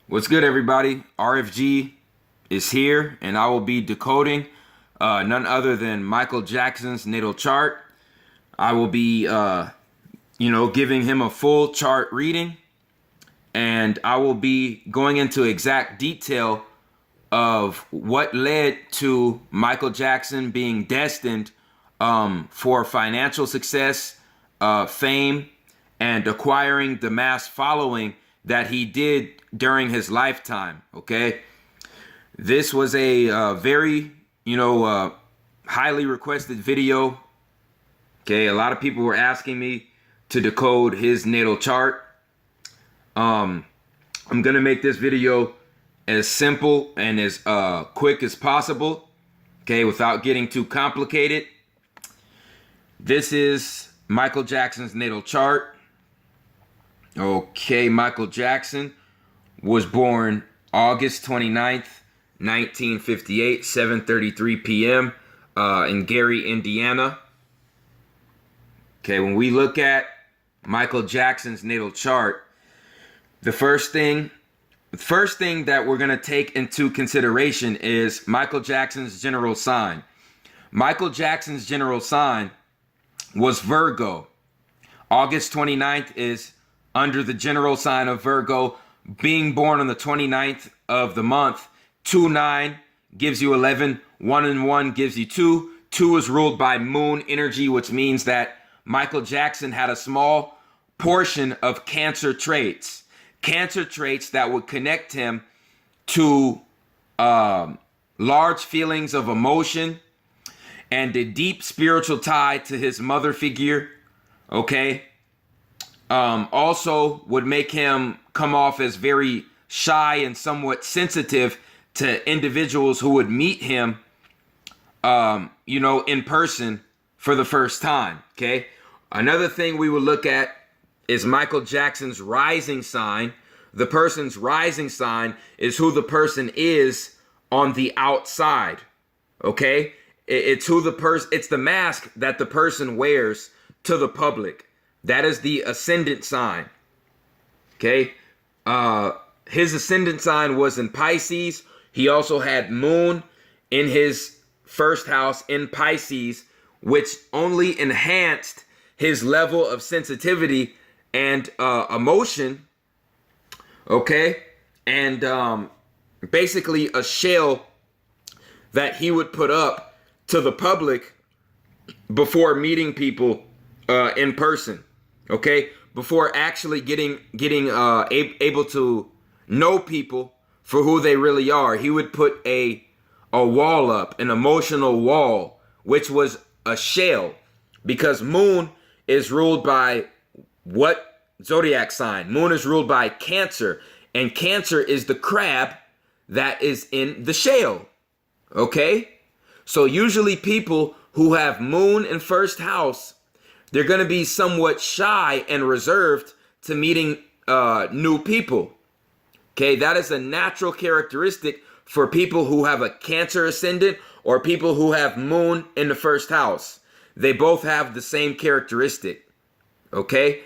What's good, everybody? RFG is here, and I will be decoding none other than Michael Jackson's natal chart. I will be, giving him a full chart reading, and I will be going into exact detail of what led to Michael Jackson being destined for financial success, fame, and acquiring the mass following that he did during his lifetime. Okay, this was a very highly requested video. Okay, a lot of people were asking me to decode his natal chart. I'm gonna make this video as simple and as quick as possible, okay, without getting too complicated. This is Michael Jackson's natal chart. Okay, Michael Jackson was born August 29th, 1958, 7:33 p.m. In Gary, Indiana. Okay, when we look at Michael Jackson's natal chart, the first thing that we're going to take into consideration is Michael Jackson's general sign. Michael Jackson's general sign was Virgo. August 29th is under the general sign of Virgo. Being born on the 29th of the month, 2-9 gives you 11, 1 and 1 gives you 2. 2 is ruled by moon energy, which means that Michael Jackson had a small portion of Cancer traits. Cancer traits that would connect him to large feelings of emotion and a deep spiritual tie to his mother figure. Okay. Also would make him come off as very shy and somewhat sensitive to individuals who would meet him, in person for the first time. Okay. Another thing we would look at is Michael Jackson's rising sign. The person's rising sign is who the person is on the outside. Okay. It's it's the mask that the person wears to the public. That is the ascendant sign. Okay. His ascendant sign was in Pisces. He also had moon in his first house in Pisces, which only enhanced his level of sensitivity and emotion. Okay. And basically a shell that he would put up to the public before meeting people in person. Okay, before actually getting able to know people for who they really are. He would put a wall up, an emotional wall, which was a shell, because moon is ruled by what zodiac sign? Moon is ruled by Cancer, and Cancer is the crab that is in the shell. Okay, so usually people who have moon in first house, they're going to be somewhat shy and reserved to meeting new people. Okay, that is a natural characteristic for people who have a Cancer ascendant or people who have moon in the first house. They both have the same characteristic. Okay,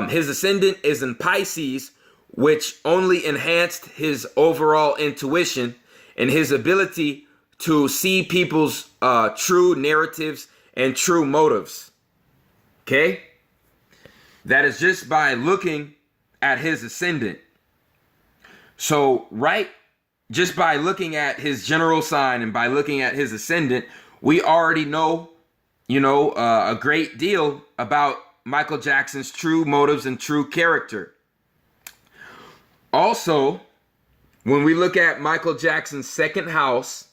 his ascendant is in Pisces, which only enhanced his overall intuition and his ability to see people's true narratives and true motives. Okay, that is just by looking at his ascendant. So, just by looking at his general sign and by looking at his ascendant, we already know, a great deal about Michael Jackson's true motives and true character. Also, when we look at Michael Jackson's second house,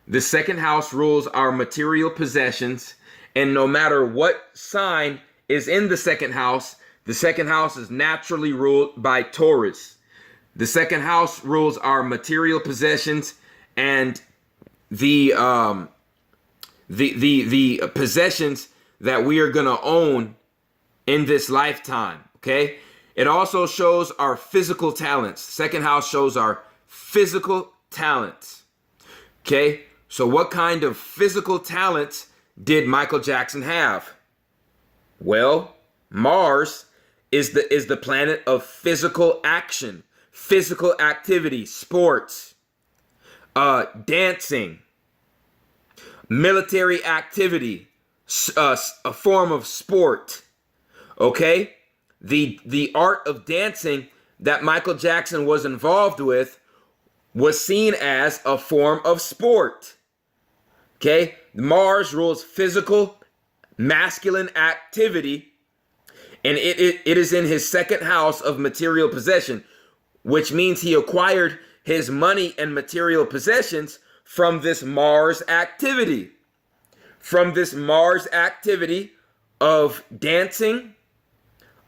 the second house rules our material possessions. And no matter what sign is in the second house is naturally ruled by Taurus. The second house rules our material possessions and the possessions that we are going to own in this lifetime. Okay. It also shows our physical talents. Second house shows our physical talents. Okay. So what kind of physical talents did Michael Jackson have? Well, Mars is the planet of physical action, physical activity, sports, dancing, military activity, a form of sport. Okay? The art of dancing that Michael Jackson was involved with was seen as a form of sport. Okay? Mars rules physical, masculine activity, and it is in his second house of material possession, which means he acquired his money and material possessions from this Mars activity. From this Mars activity of dancing,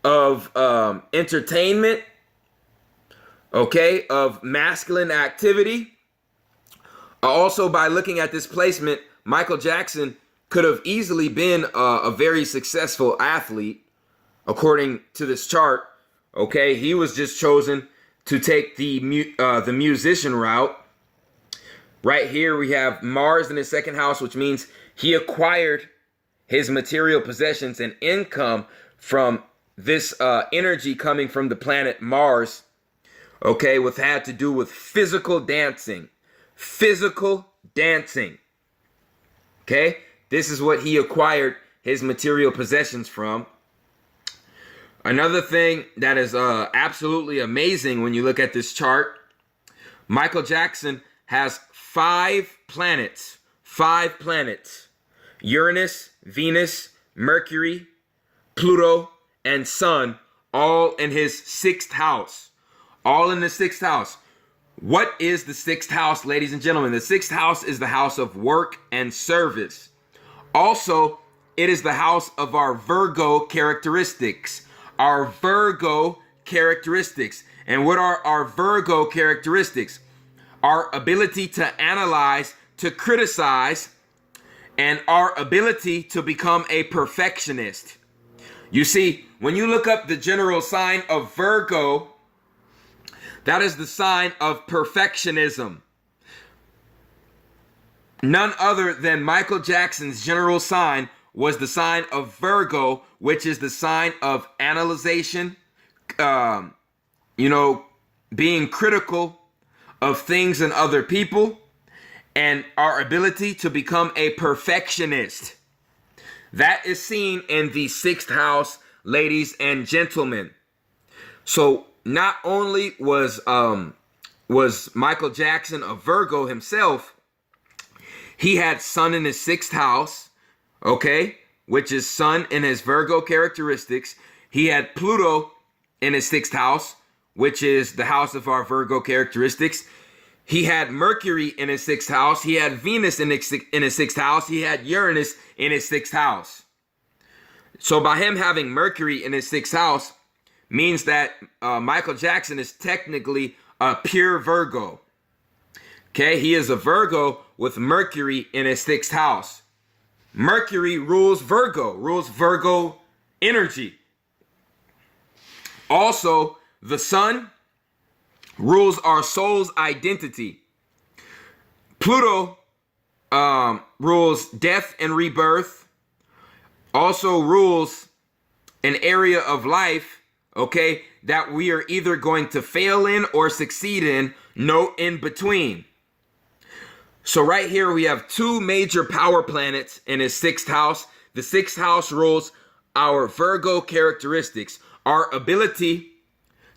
of entertainment, okay, of masculine activity. Also, by looking at this placement, Michael Jackson could have easily been a very successful athlete, according to this chart. Okay, he was just chosen to take the musician route. Right here we have Mars in his second house, which means he acquired his material possessions and income from this energy coming from the planet Mars. Okay, which had to do with physical dancing. Physical dancing. Okay, this is what he acquired his material possessions from. Another thing that is absolutely amazing when you look at this chart, Michael Jackson has 5 planets. 5 planets. Uranus, Venus, Mercury, Pluto, and Sun, all in his 6th house. All in the 6th house. What is the 6th house, ladies and gentlemen? The 6th house is the house of work and service. Also, it is the house of our Virgo characteristics. Our Virgo characteristics. And what are our Virgo characteristics? Our ability to analyze, to criticize, and our ability to become a perfectionist. You see, when you look up the general sign of Virgo, that is the sign of perfectionism. None other than Michael Jackson's general sign was the sign of Virgo, which is the sign of analyzation, being critical of things and other people, and our ability to become a perfectionist. That is seen in the 6th house, ladies and gentlemen. So not only was Michael Jackson a Virgo himself, he had Sun in his 6th house, okay, which is Sun in his Virgo characteristics. He had Pluto in his 6th house, which is the house of our Virgo characteristics. He had Mercury in his 6th house. He had Venus in his 6th house. He had Uranus in his 6th house. So by him having Mercury in his 6th house means that Michael Jackson is technically a pure Virgo. Okay, he is a Virgo with Mercury in his 6th house. Mercury rules Virgo energy. Also, the Sun rules our soul's identity. Pluto rules death and rebirth. Also rules an area of life, okay, that we are either going to fail in or succeed in, no in between. So right here we have 2 major power planets in his 6th house. The 6th house rules our Virgo characteristics, our ability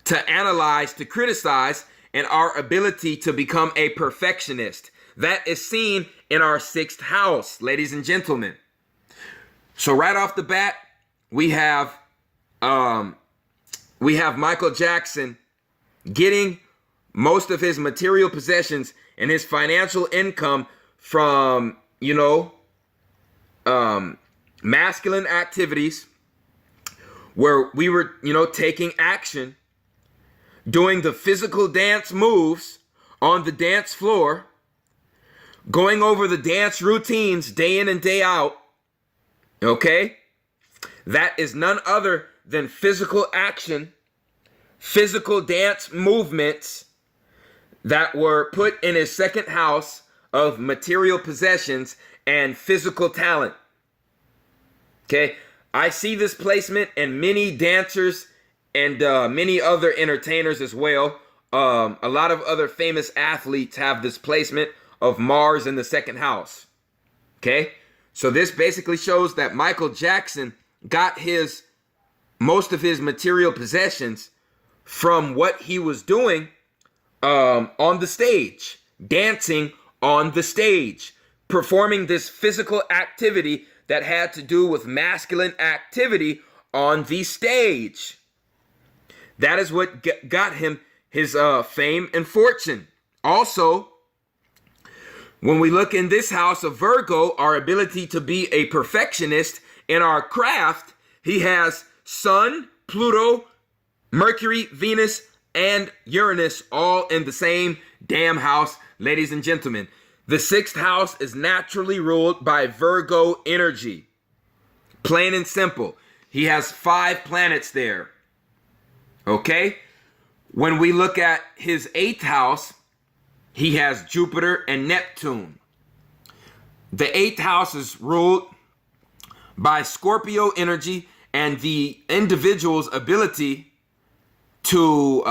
to analyze, to criticize, and our ability to become a perfectionist. That is seen in our 6th house, ladies and gentlemen. So right off the bat, we have Michael Jackson getting most of his material possessions and his financial income from, masculine activities where we were, taking action, doing the physical dance moves on the dance floor, going over the dance routines day in and day out. Okay? That is none other than physical action, physical dance movements that were put in his 2nd house of material possessions and physical talent. Okay? I see this placement in many dancers and many other entertainers as well. A lot of other famous athletes have this placement of Mars in the second house. Okay, so this basically shows that Michael Jackson got most of his material possessions from what he was doing on the stage, dancing on the stage, performing this physical activity that had to do with masculine activity on the stage. That is what got him his fame and fortune. Also, when we look in this house of Virgo, our ability to be a perfectionist in our craft, he has Sun, Pluto, Mercury, Venus, and Uranus all in the same damn house, ladies and gentlemen. The sixth house is naturally ruled by Virgo energy. Plain and simple. He has 5 planets there. Okay? When we look at his 8th house, he has Jupiter and Neptune. The 8th house is ruled by Scorpio energy and the individual's ability to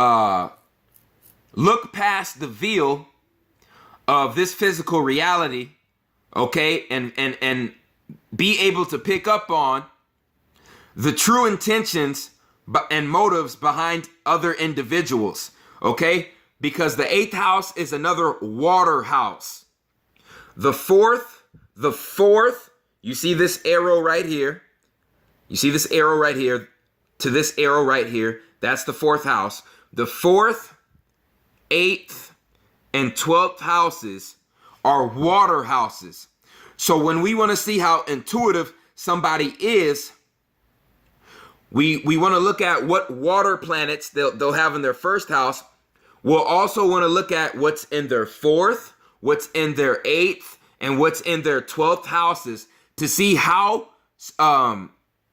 look past the veil of this physical reality, okay, and be able to pick up on the true intentions and motives behind other individuals, okay? Because the 8th house is another water house. The fourth, you see this arrow right here. You see this arrow right here to this arrow right here. That's the 4th house. The 4th, 8th, and 12th houses are water houses. So when we want to see how intuitive somebody is, we want to look at what water planets they'll have in their 1st house. We'll also want to look at what's in their 4th, what's in their 8th, and what's in their 12th houses to see how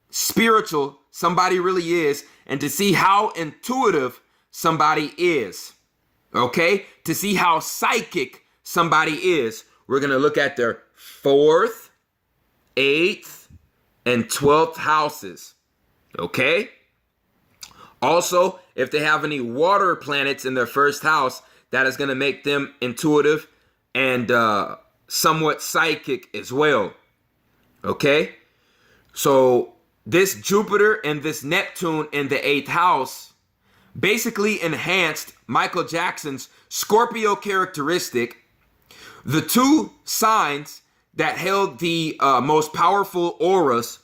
spiritual somebody really is, and to see how intuitive somebody is. Okay? To see how psychic somebody is, we're going to look at their 4th, 8th, and 12th houses. Okay? Also, if they have any water planets in their 1st house, that is going to make them intuitive and somewhat psychic as well. Okay? So this Jupiter and this Neptune in the 8th house basically enhanced Michael Jackson's Scorpio characteristic. The 2 signs that held the most powerful auras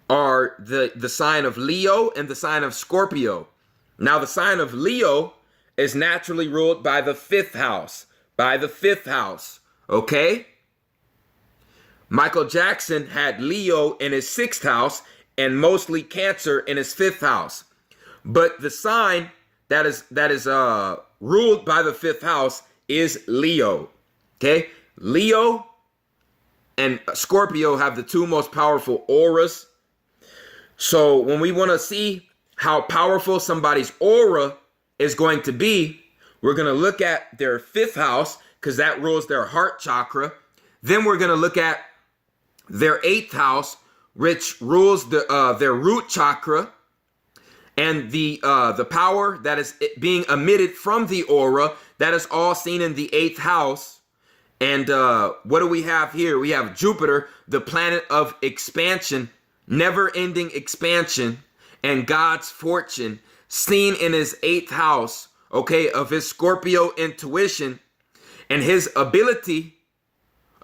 are the sign of Leo and the sign of Scorpio. Now, the sign of Leo is naturally ruled by the 5th house. By the 5th house, okay? Michael Jackson had Leo in his 6th house and mostly Cancer in his 5th house. But the sign that is ruled by the 5th house is Leo, okay? Leo and Scorpio have the 2 most powerful auras. So when we want to see how powerful somebody's aura is going to be, we're going to look at their 5th house, because that rules their heart chakra. Then we're going to look at their 8th house, which rules their root chakra, and the power that is being emitted from the aura. That is all seen in the 8th house. And what do we have here? We have Jupiter, the planet of expansion, never-ending expansion, and God's fortune, seen in his 8th house, okay, of his Scorpio intuition and his ability,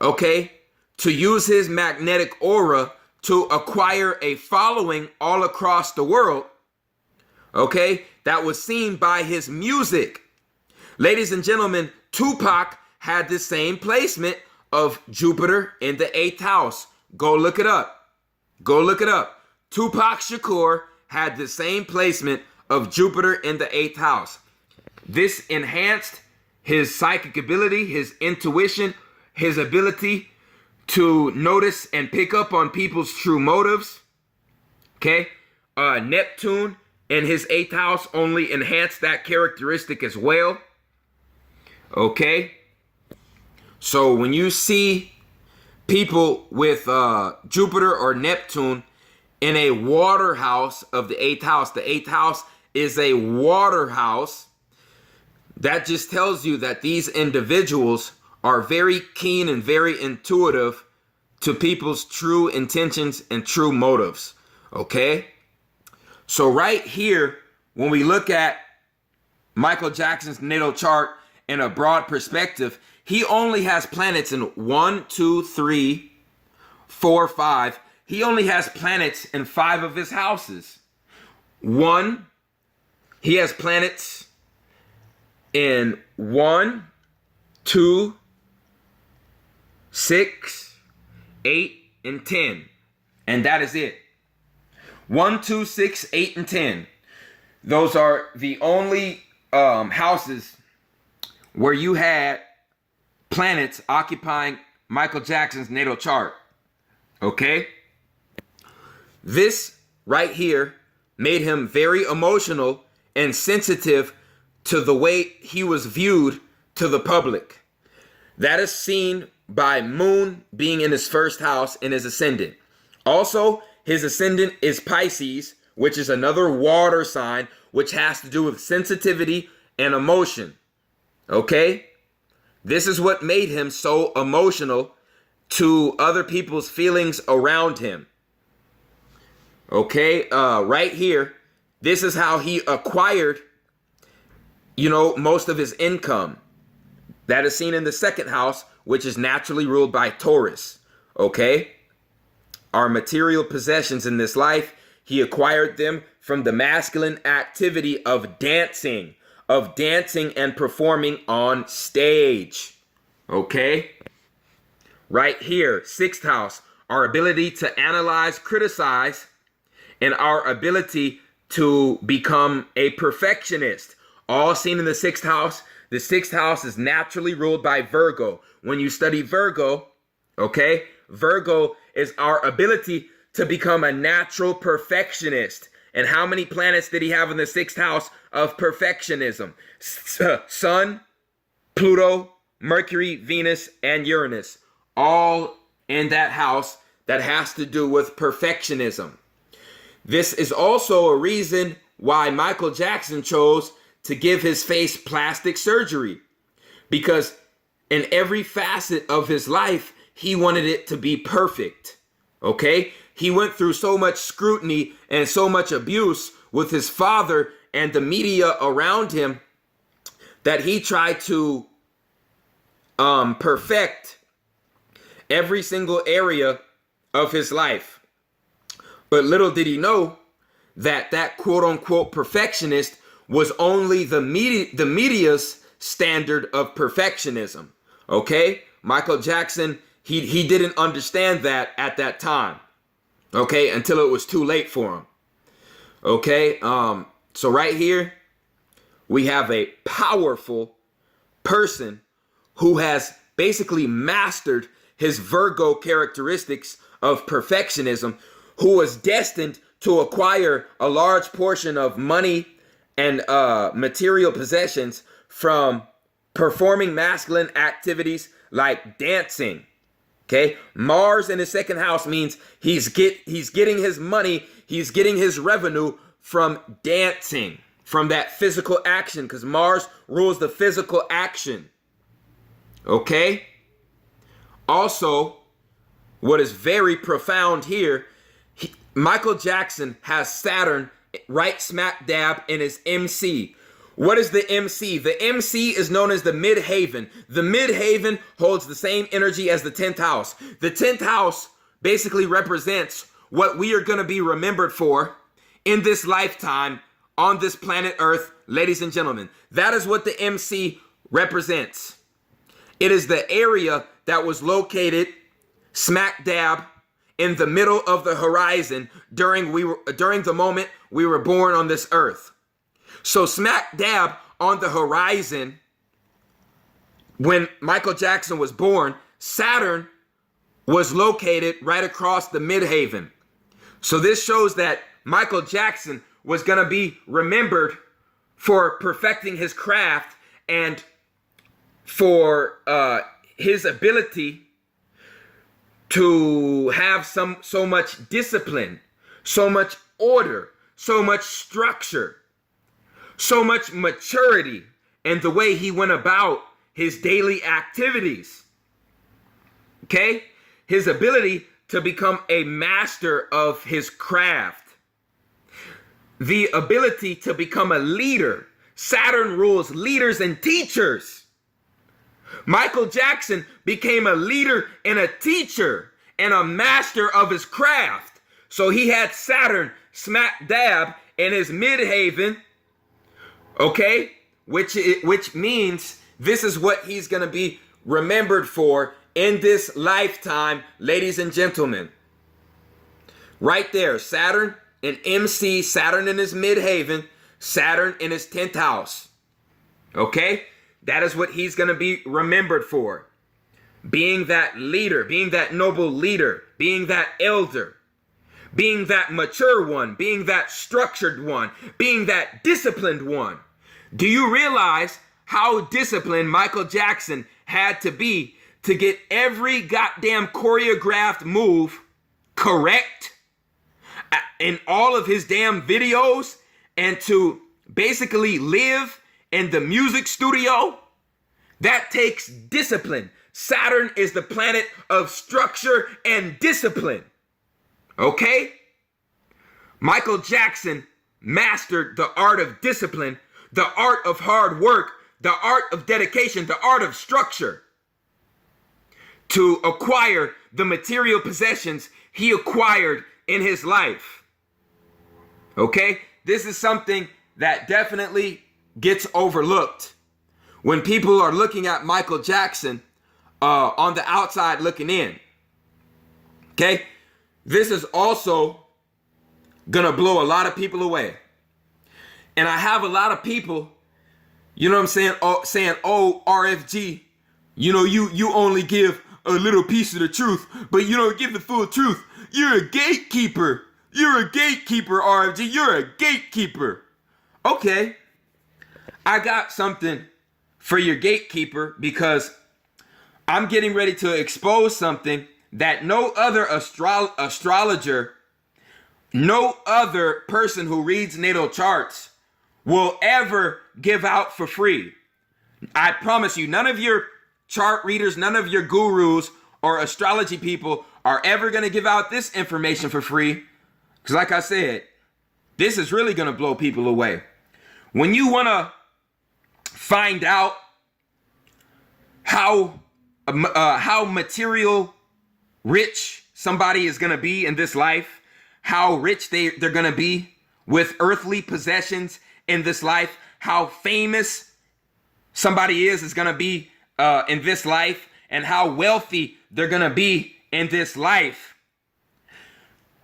okay, to use his magnetic aura to acquire a following all across the world, okay, that was seen by his music. Ladies and gentlemen, Tupac had the same placement of Jupiter in the 8th house. Go look it up. Go look it up. Tupac Shakur had the same placement of Jupiter in the 8th house. This enhanced his psychic ability, his intuition, his ability to notice and pick up on people's true motives. Okay? Neptune in his 8th house only enhanced that characteristic as well. Okay? So when you see people with Jupiter or Neptune in a water house of the 8th house. The 8th house is a water house. That just tells you that these individuals are very keen and very intuitive to people's true intentions and true motives. Okay? So right here, when we look at Michael Jackson's natal chart in a broad perspective, he only has planets in 1, 2, 3, 4, 5. He only has planets in 5 of his houses. He has planets in 1, 2, 6, 8, and 10. And that is it. 1, 2, 6, 8, and 10. Those are the only houses where you had planets occupying Michael Jackson's natal chart. Okay? This right here made him very emotional and sensitive to the way he was viewed to the public. That is seen by Moon being in his first house in his ascendant. Also, his ascendant is Pisces, which is another water sign, which has to do with sensitivity and emotion. Okay? This is what made him so emotional to other people's feelings around him. Okay? Right here, this is how he acquired, most of his income. That is seen in the second house, which is naturally ruled by Taurus. Okay? Our material possessions in this life, he acquired them from the masculine activity of dancing and performing on stage. Okay? Right here, sixth house, our ability to analyze, criticize, and our ability to become a perfectionist. All seen in the sixth house. The sixth house is naturally ruled by Virgo. When you study Virgo, okay, Virgo is our ability to become a natural perfectionist. And how many planets did he have in the sixth house of perfectionism? Sun, Pluto, Mercury, Venus, and Uranus. All in that house that has to do with perfectionism. This is also a reason why Michael Jackson chose to give his face plastic surgery. Because in every facet of his life, he wanted it to be perfect. Okay? He went through so much scrutiny and so much abuse with his father and the media around him that he tried to perfect every single area of his life. But little did he know that quote unquote perfectionist was only the media's standard of perfectionism. Okay? Michael Jackson, he didn't understand that at that time. Okay? Until it was too late for him. Okay? So right here, we have a powerful person who has basically mastered his Virgo characteristics of perfectionism, who was destined to acquire a large portion of money and material possessions from performing masculine activities like dancing. Okay, Mars in his second house means he's getting his money, he's getting his revenue from dancing, from that physical action, because Mars rules the physical action. Okay? Also, what is very profound here, Michael Jackson has Saturn right smack dab in his MC. What is the MC? The MC is known as the midhaven. The midhaven holds the same energy as the 10th house. The 10th house basically represents what we are going to be remembered for in this lifetime on this planet Earth, ladies and gentlemen. That is what the MC represents. It is the area that was located smack dab in the middle of the horizon during the moment we were born on this earth. So smack dab on the horizon when Michael Jackson was born, Saturn was located right across the midhaven. So this shows that Michael Jackson was going to be remembered for perfecting his craft and for his ability to have so much discipline, so much order, so much structure, so much maturity and the way he went about his daily activities. Okay? His ability to become a master of his craft. The ability to become a leader. Saturn rules leaders and teachers. Michael Jackson became a leader and a teacher and a master of his craft. So he had Saturn smack dab in his midhaven, okay? Which means this is what he's going to be remembered for in this lifetime, ladies and gentlemen. Right there, Saturn in MC, Saturn in his midhaven, Saturn in his 10th house. Okay? That is what he's going to be remembered for. Being that leader, being that noble leader, being that elder, being that mature one, being that structured one, being that disciplined one. Do you realize how disciplined Michael Jackson had to be to get every goddamn choreographed move correct in all of his damn videos, and to basically live in the music studio? That takes discipline. Saturn is the planet of structure and discipline. Okay? Michael Jackson mastered the art of discipline, the art of hard work, the art of dedication, the art of structure to acquire the material possessions he acquired in his life. Okay? This is something that definitely gets overlooked when people are looking at Michael Jackson on the outside looking in. Okay? This is also gonna blow a lot of people away. And I have a lot of people, you know what I'm saying, oh, RFG, you know, you only give a little piece of the truth, but you don't give the full truth. You're a gatekeeper. You're a gatekeeper, RFG. You're a gatekeeper. Okay. I got something for your gatekeeper, because I'm getting ready to expose something that no other astrologer, no other person who reads natal charts will ever give out for free. I promise you, none of your chart readers, none of your gurus or astrology people are ever going to give out this information for free. Because like I said, this is really going to blow people away. When you want to find out how material rich somebody is going to be in this life, how rich they're going to be with earthly possessions in this life, how famous somebody is going to be in this life, and how wealthy they're going to be in this life,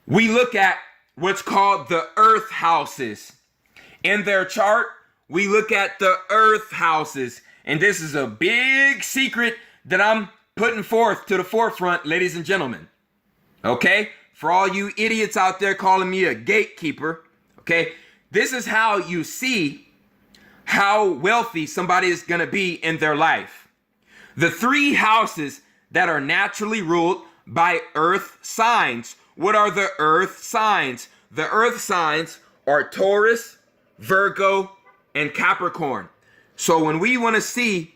we look at what's called the earth houses. In their chart, we look at the earth houses. And this is a big secret that I'm putting forth to the forefront, ladies and gentlemen. Okay? For all you idiots out there calling me a gatekeeper, okay? This is how you see how wealthy somebody is going to be in their life. The three houses that are naturally ruled by earth signs. What are the earth signs? The earth signs are Taurus, Virgo, and Capricorn. So when we want to see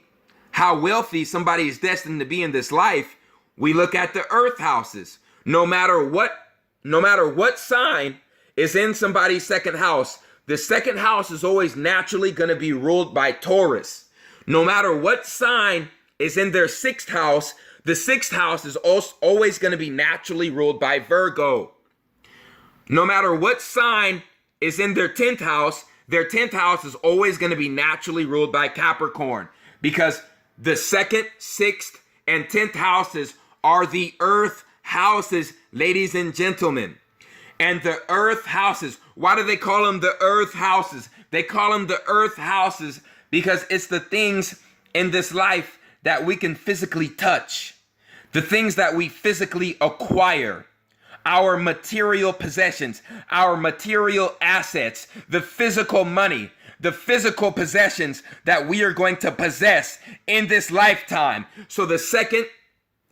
how wealthy somebody is destined to be in this life, we look at the earth houses. No matter what sign is in somebody's second house, the second house is always naturally going to be ruled by Taurus. No matter what sign is in their sixth house, the sixth house is always going to be naturally ruled by Virgo. No matter what sign is in their 10th house, their 10th house is always going to be naturally ruled by Capricorn, because the 2nd, 6th, and 10th houses are the earth houses, ladies and gentlemen. And the earth houses, why do they call them the earth houses? They call them the earth houses because it's the things in this life that we can physically touch, the things that we physically acquire, our material possessions, our material assets, the physical money, the physical possessions that we are going to possess in this lifetime. So the 2nd,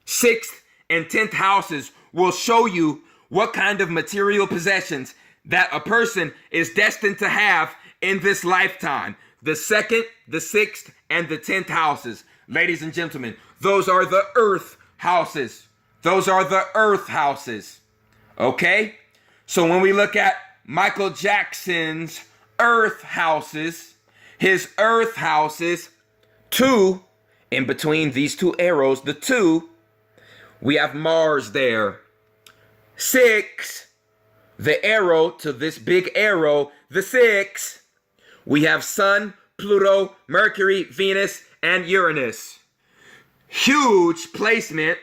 6th, and 10th houses will show you what kind of material possessions that a person is destined to have in this lifetime. the second, the sixth, and the 10th houses. Ladies and gentlemen, those are the earth houses. Those are the earth houses. Okay? So when we look at Michael Jackson's earth houses, his earth houses, 2, in between these 2 arrows, the 2, we have Mars there. 6, the arrow to this big arrow, the 6, we have Sun, Pluto, Mercury, Venus, and Uranus. Huge placement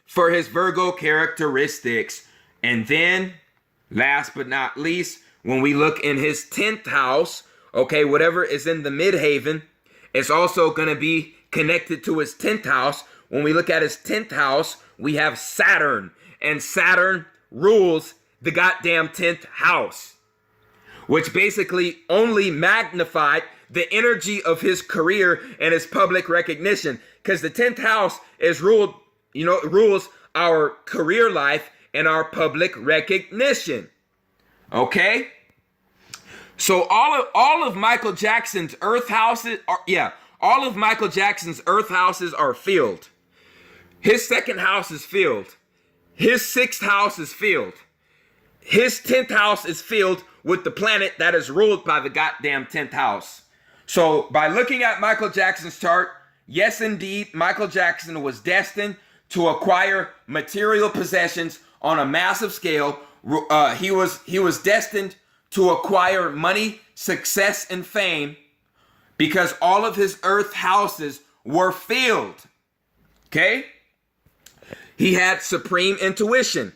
for his Virgo characteristics. And then, last but not least, when we look in his 10th house, okay, whatever is in the midhaven, it's also going to be connected to his 10th house. When we look at his 10th house, we have Saturn. And Saturn rules the goddamn 10th house, which basically only magnified the energy of his career and his public recognition. Because the 10th house is ruled, rules our career life and our public recognition. Okay? So all of Michael Jackson's earth houses all of Michael Jackson's earth houses are filled. His 2nd house is filled. His 6th house is filled. His 10th house is filled with the planet that is ruled by the goddamn 10th house. So by looking at Michael Jackson's chart, yes, indeed, Michael Jackson was destined to acquire material possessions on a massive scale. He was destined to acquire money, success, and fame because all of his earth houses were filled. Okay? He had supreme intuition.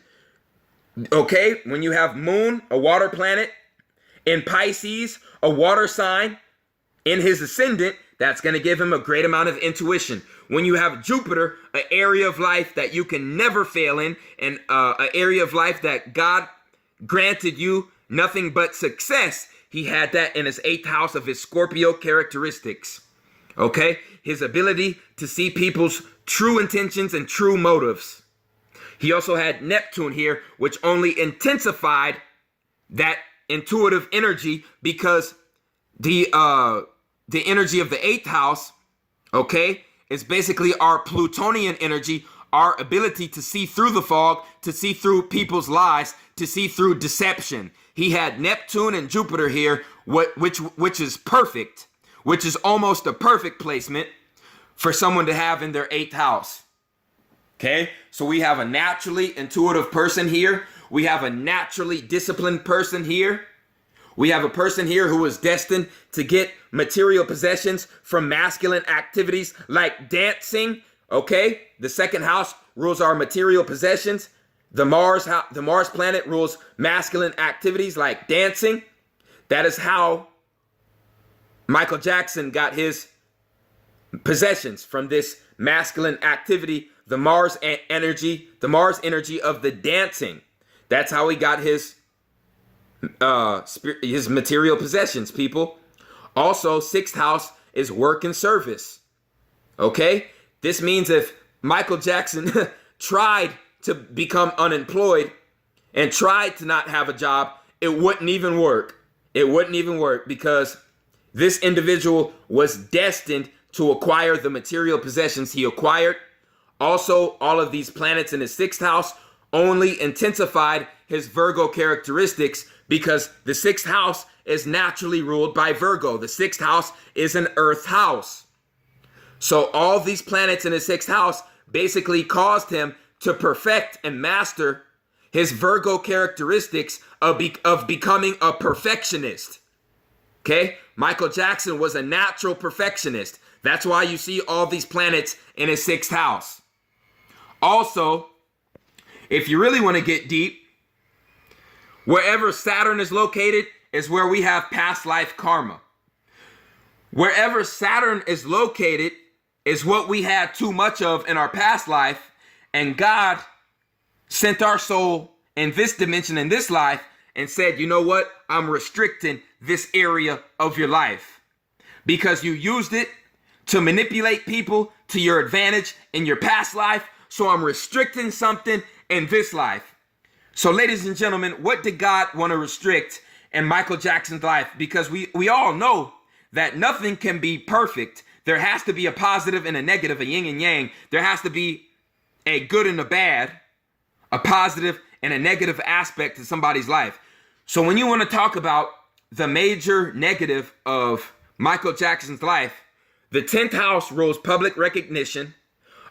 Okay? When you have Moon, a water planet, in Pisces, a water sign, in his ascendant, that's going to give him a great amount of intuition. When you have Jupiter, an area of life that you can never fail in, and an area of life that God granted you nothing but success, he had that in his 8th house of his Scorpio characteristics. Okay? His ability to see people's true intentions and true motives. He also had Neptune here, which only intensified that intuitive energy because the energy of the 8th house, okay, is basically our Plutonian energy, our ability to see through the fog, to see through people's lies, to see through deception. He had Neptune and Jupiter here, which is perfect, which is almost a perfect placement for someone to have in their 8th house. Okay, so we have a naturally intuitive person here. We have a naturally disciplined person here. We have a person here who is destined to get material possessions from masculine activities like dancing. Okay, the 2nd house rules our material possessions. The Mars planet rules masculine activities like dancing. That is how Michael Jackson got his possessions, from this masculine activity, the Mars energy of the dancing. That's how he got his material possessions, people. Also, 6th house is work and service. Okay? This means if Michael Jackson tried to become unemployed and tried to not have a job, it wouldn't even work. It wouldn't even work because this individual was destined to acquire the material possessions he acquired. Also, all of these planets in his 6th house only intensified his Virgo characteristics because the 6th house is naturally ruled by Virgo. The 6th house is an earth house. So all these planets in his 6th house basically caused him to perfect and master his Virgo characteristics of becoming a perfectionist. Okay? Michael Jackson was a natural perfectionist. That's why you see all these planets in his 6th house. Also, if you really want to get deep, wherever Saturn is located is where we have past life karma. Wherever Saturn is located is what we had too much of in our past life, and God sent our soul in this dimension, in this life, and said, you know what? I'm restricting this area of your life because you used it to manipulate people to your advantage in your past life. So I'm restricting something in this life. So ladies and gentlemen, what did God want to restrict in Michael Jackson's life? Because we all know that nothing can be perfect. There has to be a positive and a negative, a yin and yang. There has to be a good and a bad, a positive and a negative aspect to somebody's life. So when you want to talk about the major negative of Michael Jackson's life, the 10th house rules public recognition,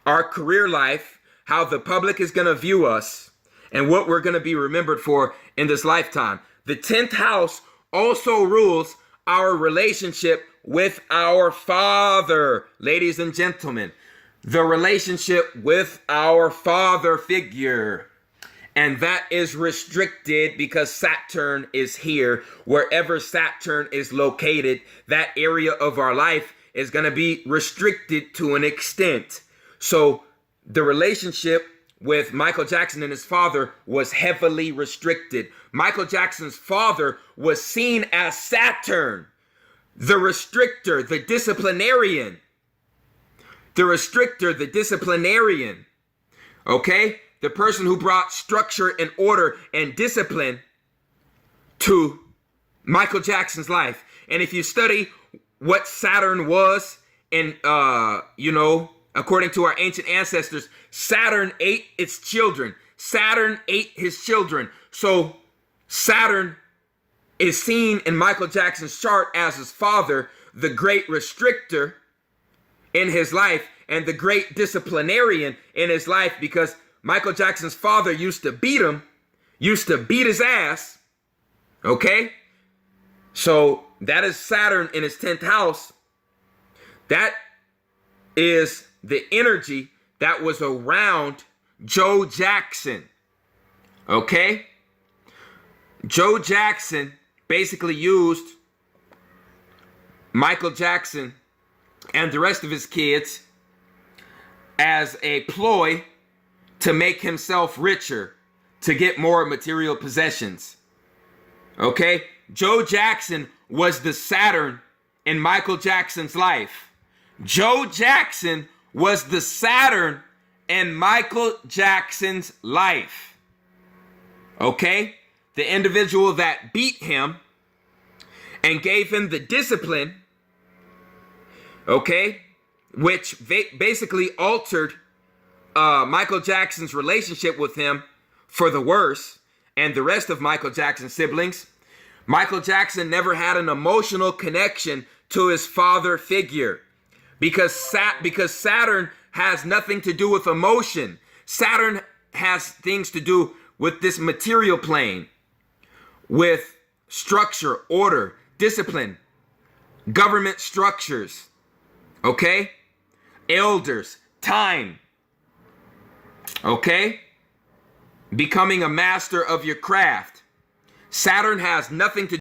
our career life, how the public is going to view us, and what we're going to be remembered for in this lifetime. The 10th house also rules our relationship with our Father. Ladies and gentlemen, the relationship with our father figure. And that is restricted because Saturn is here. Wherever Saturn is located, that area of our life is going to be restricted to an extent. So the relationship with Michael Jackson and his father was heavily restricted. Michael Jackson's father was seen as Saturn, the restrictor, the disciplinarian. The restrictor, the disciplinarian. Okay? The person who brought structure and order and discipline to Michael Jackson's life. And if you study what Saturn was, and according to our ancient ancestors, Saturn ate its children. Saturn ate his children. So Saturn is seen in Michael Jackson's chart as his father, the great restrictor in his life, and the great disciplinarian in his life, because Michael Jackson's father used to beat him, used to beat his ass. Okay? So that is Saturn in his 10th house. That is the energy that was around Joe Jackson. Okay? Joe Jackson basically used Michael Jackson and the rest of his kids as a ploy to make himself richer, to get more material possessions. Okay? Joe Jackson was the Saturn in Michael Jackson's life. Joe Jackson was the Saturn in Michael Jackson's life. Okay? The individual that beat him and gave him the discipline, okay, which basically altered Michael Jackson's relationship with him for the worse, and the rest of Michael Jackson's siblings. Michael Jackson never had an emotional connection to his father figure because Saturn has nothing to do with emotion. Saturn has things to do with this material plane, with structure, order, discipline, government structures, okay? Elders, time, okay? Becoming a master of your craft. Saturn has nothing to